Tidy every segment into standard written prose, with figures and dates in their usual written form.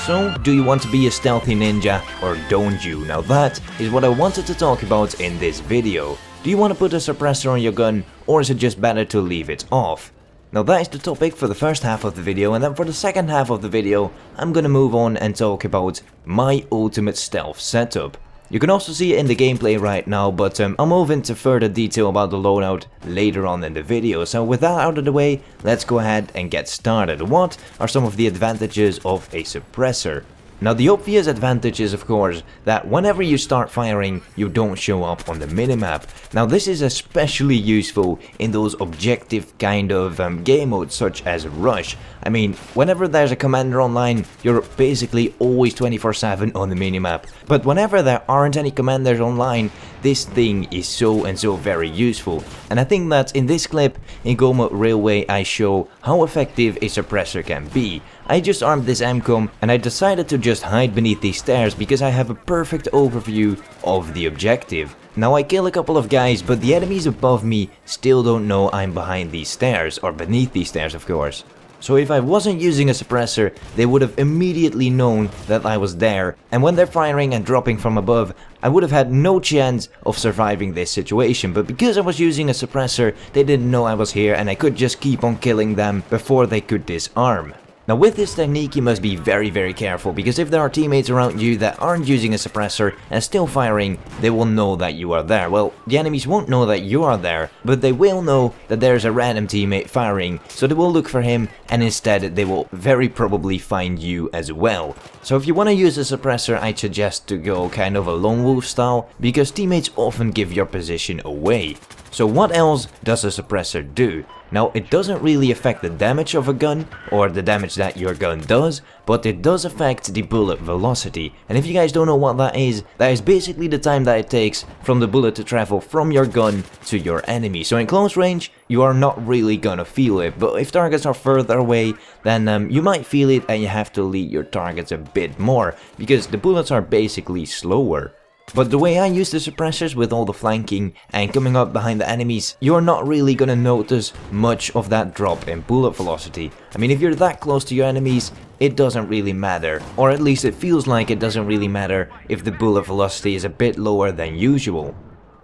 So, do you want to be a stealthy ninja or don't you? Now that is what I wanted to talk about in this video. Do you want to put a suppressor on your gun, or is it just better to leave it off? Now that is the topic for the first half of the video, and then for the second half of the video I'm gonna move on and talk about my ultimate stealth setup. You can also see it in the gameplay right now, but I'll move into further detail about the loadout later on in the video. So with that out of the way, let's go ahead and get started. What are some of the advantages of a suppressor? Now the obvious advantage is of course that whenever you start firing you don't show up on the minimap. Now this is especially useful in those objective kind of game modes such as Rush. I mean, whenever there's a commander online you're basically always 24/7 on the minimap. But whenever there aren't any commanders online, this thing is so very useful. And I think that in this clip in Go Mode Railway I show how effective a suppressor can be. I just armed this MCOM and I decided to just hide beneath these stairs because I have a perfect overview of the objective. Now I kill a couple of guys, but the enemies above me still don't know I'm behind these stairs, or beneath these stairs of course. So if I wasn't using a suppressor, they would have immediately known that I was there, and when they're firing and dropping from above, I would have had no chance of surviving this situation. But because I was using a suppressor, they didn't know I was here and I could just keep on killing them before they could disarm. Now with this technique you must be very careful, because if there are teammates around you that aren't using a suppressor and still firing, they will know that you are there. Well, the enemies won't know that you are there, but they will know that there's a random teammate firing, so they will look for him and instead they will very probably find you as well. So if you want to use a suppressor, I'd suggest to go kind of a lone wolf style, because teammates often give your position away. So what else does a suppressor do? Now it doesn't really affect the damage of a gun or the damage that your gun does, but it does affect the bullet velocity. And if you guys don't know what that is basically the time that it takes from the bullet to travel from your gun to your enemy. So in close range you are not really gonna feel it, but if targets are further away then you might feel it and you have to lead your targets a bit more, because the bullets are basically slower. But the way I use the suppressors with all the flanking and coming up behind the enemies, you're not really gonna notice much of that drop in bullet velocity. I mean, if you're that close to your enemies, it doesn't really matter, or at least it feels like it doesn't really matter if the bullet velocity is a bit lower than usual.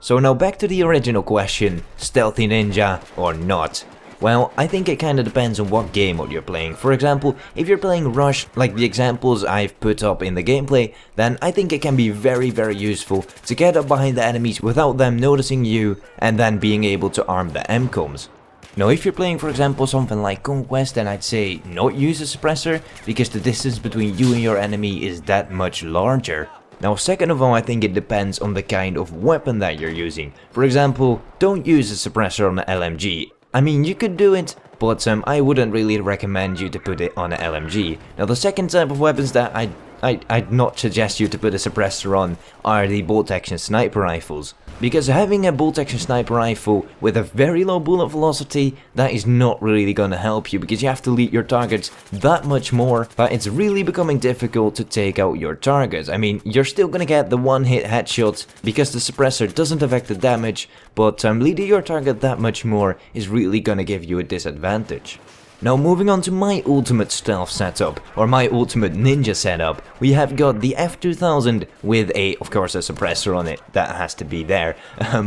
So now back to the original question, stealthy ninja or not? Well, I think it kinda depends on what game mode you're playing. For example, if you're playing Rush, like the examples I've put up in the gameplay, then I think it can be very useful to get up behind the enemies without them noticing you and then being able to arm the MCOMs. Now if you're playing for example something like Conquest, then I'd say not use a suppressor, because the distance between you and your enemy is that much larger. Now second of all, I think it depends on the kind of weapon that you're using. For example, don't use a suppressor on an LMG. I mean, you could do it, but I wouldn't really recommend you to put it on an LMG. Now the second type of weapons that I'd not suggest you to put a suppressor on are the bolt action sniper rifles. Because having a bolt action sniper rifle with a very low bullet velocity, that is not really gonna help you, because you have to lead your targets that much more that it's really becoming difficult to take out your targets. I mean, you're still gonna get the one hit headshots because the suppressor doesn't affect the damage, but leading your target that much more is really gonna give you a disadvantage. Now moving on to my ultimate stealth setup, or my ultimate ninja setup, we have got the F2000 with of course a suppressor on it, that has to be there,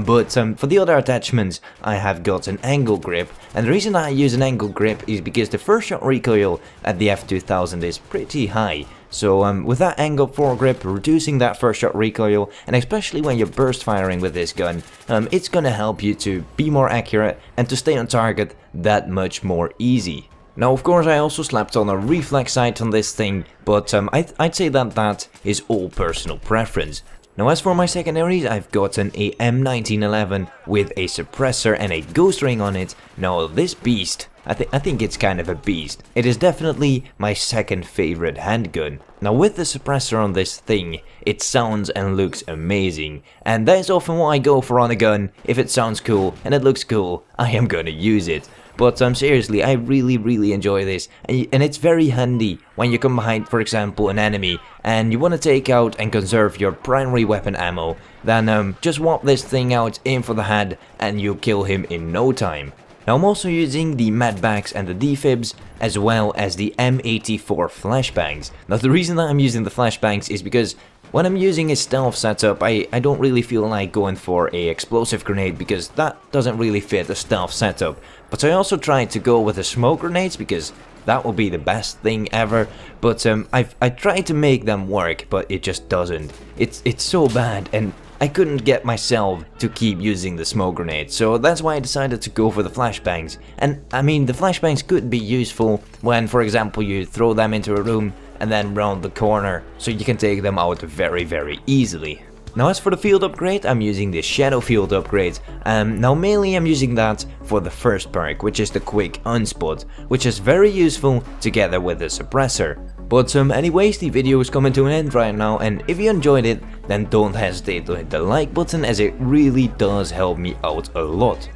but for the other attachments I have got an angle grip, and the reason I use an angle grip is because the first shot recoil at the F2000 is pretty high. So with that angle foregrip, reducing that first shot recoil, and especially when you're burst firing with this gun, it's gonna help you to be more accurate and to stay on target that much more easy. Now of course I also slapped on a reflex sight on this thing, but I'd say that is all personal preference. Now as for my secondaries, I've gotten a M1911 with a suppressor and a ghost ring on it. Now this beast, I think it's kind of a beast. It is definitely my second favorite handgun. Now with the suppressor on this thing, it sounds and looks amazing. And that is often what I go for on a gun. If it sounds cool and it looks cool, I am gonna use it. But seriously, I really enjoy this, and it's very handy when you come behind, for example, an enemy, and you want to take out and conserve your primary weapon ammo, then just swap this thing out, aim for the head, and you'll kill him in no time. Now I'm also using the medbags and the defibs, as well as the M84 flashbangs. Now the reason that I'm using the flashbangs is because when I'm using a stealth setup, I don't really feel like going for a explosive grenade because that doesn't really fit a stealth setup. But I also tried to go with the smoke grenades because that would be the best thing ever. But I tried to make them work, but it just doesn't. It's so bad, and I couldn't get myself to keep using the smoke grenade, so that's why I decided to go for the flashbangs. And I mean, the flashbangs could be useful when, for example, you throw them into a room and then round the corner, so you can take them out very easily. Now as for the field upgrade, I'm using the shadow field upgrade. Now mainly I'm using that for the first perk, which is the quick unspot, which is very useful together with the suppressor. But anyways, the video is coming to an end right now, and if you enjoyed it, then don't hesitate to hit the like button, as it really does help me out a lot.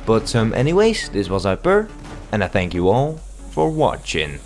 But anyways, this was Hyper, and I thank you all for watching.